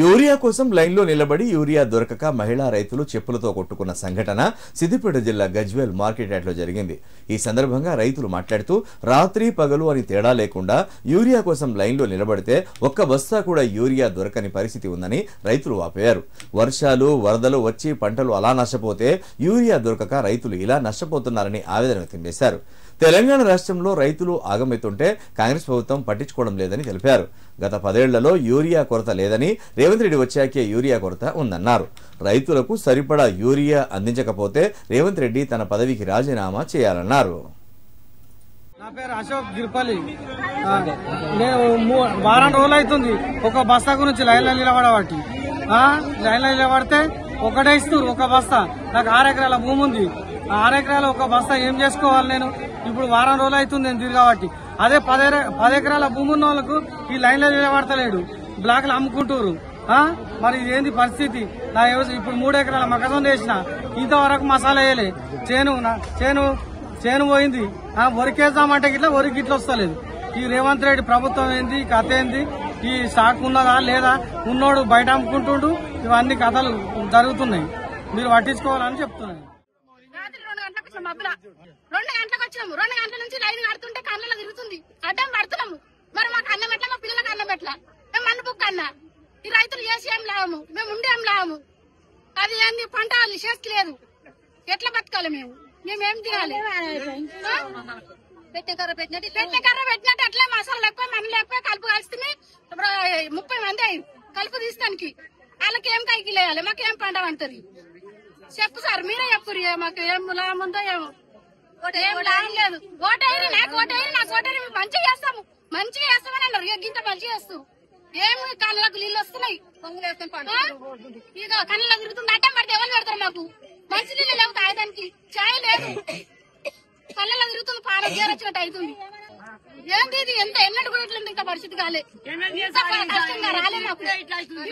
Urea కోసం లైన్లో నిలబడి యూరియా దొరకక మహిళా రైతులు చెప్పులతో కొట్టుకున్న సంఘటన సిద్దిపేట జిల్లా గజ్వేల్ మార్కెట్ యార్డ్లో జరిగింది. ఈ సందర్భంగా రైతులు మాట్లాడుతూ రాత్రి పగలు అని తేడా లేకుండా యూరియా కోసం లైన్లో నిలబడితే ఒక్క బస్తా కూడా యూరియా దొరకని పరిస్థితి ఉందని రైతులు వాపోయారు. వర్షాలు వరదలు వచ్చి పంటలు అలా నష్టపోతే యూరియా దొరకక రైతులు ఇలా నష్టపోతున్నారని ఆవేదన వ్యక్తం చేశారు. తెలంగాణ రాష్ట్రంలో రైతులు ఆగమెత్తుంటే కాంగ్రెస్ ప్రభుత్వం పట్టించుకోవడం లేదని తెలిపారు. గత 10 ఏళ్లలో యూరియా కొరత లేదని, రేవంత్ రెడ్డి వచ్చాకే యూరియా కొరత ఉందన్నారు. రైతులకు సరిపడా యూరియా అందించకపోతే రేవంత్ రెడ్డి తన పదవికి రాజీనామా చేయాలన్నారు. నా పేరు అశోక్ గిర్పల్లి. నేను వారం రోజులు అవుతుంది ఒక బస్తా గురించి లైన్లో నిలబడబట్టి. లైన్లో నిలబడితే ఒకటే ఇస్తారు ఒక బస్తా. నాకు 6 ఎకరాల భూమి ఉంది. 6 ఎకరాల ఒక బస్తా ఏం చేసుకోవాలి నేను? ఇప్పుడు వారం రోజులు అవుతుంది నేను తిరగబట్టి. అదే 10 ఎకరాల భూమి ఉన్న వాళ్ళకు ఈ లైన్లో నిలబడతలేడు, బ్లాక్లు అమ్ముకుంటారు. మరి ఇదేంది పరిస్థితి? నా ఇప్పుడు 3 ఎకరాల మొక్కజొన్న వేసిన, ఇంతవరకు మసాలా వేయలే. చేను పోయింది. వరికేద్దామంటే గిట్లా వరికి గిట్ల వస్తలేదు. ఈ రేవంత్ రెడ్డి ప్రభుత్వం ఏంది, కథ ఏంది? ఈ స్టాక్ ఉన్నదా లేదా? ఉన్నోడు బయట అమ్ముకుంటుండు. ఇవన్నీ కథలు జరుగుతున్నాయి, మీరు పట్టించుకోవాలని చెప్తున్నాను. 2 గంటలకు వచ్చినాము. 2 గంటల నుంచి లైన్ కడుతుంటే కళ్ళలో తిరుగుతుంది. అడ్డం పడుతున్నాము. మరి మాకు అన్నం ఎట్లా, మా పిల్లలకు అన్నం ఎట్లా? మేము మన్ను బుక్ అన్నా. ఈ రైతులు చేసి ఏం లాభము, మేము ఉండి ఏం లాభము? అది ఏంది పంట చేసుకోలేదు. ఎట్లా బతకాలి మేము? మేమేం తినాలి? పెట్టే కర్ర పెట్టినట్టు అట్లా మసాలా ఎక్కువ మన లేకపోయి కలుపు కలిస్తే 30 మంది అయ్యి కలుపు తీస్తానికి వాళ్ళకి ఏం కైకి లేయాలి? మాకేం పంట అంటారు? చెప్పు సార్, మీరే చెప్పు. మాకు ఏం లాభం ఉందో ఏమో. ఏం లాభం లేదు. ఓటైరి నాకు మంచిగా చేస్తామని అన్నారు. గింత మంచిగా చేస్తూ ఏమి కళ్ళకు నీళ్ళు వస్తున్నాయి. ఇక కళ్ళలో తిరుగుతుంది. అడ్డం పడితే ఎవరు పెడతారు? మాకు మంచి నీళ్ళు లేవు, తాగడానికి చాయ్ లేదు. కళ్ళలో తిరుగుతుంది, పాల చేరొచ్చినట్టు అవుతుంది. ఏంటి ఇది? ఎన్నటి కూడా ఇట్లా ఇంత పరిస్థితి కాలే. కష్టంగా రాలే మాకు. ఇప్పుడే ఇట్లా అవుతుంది.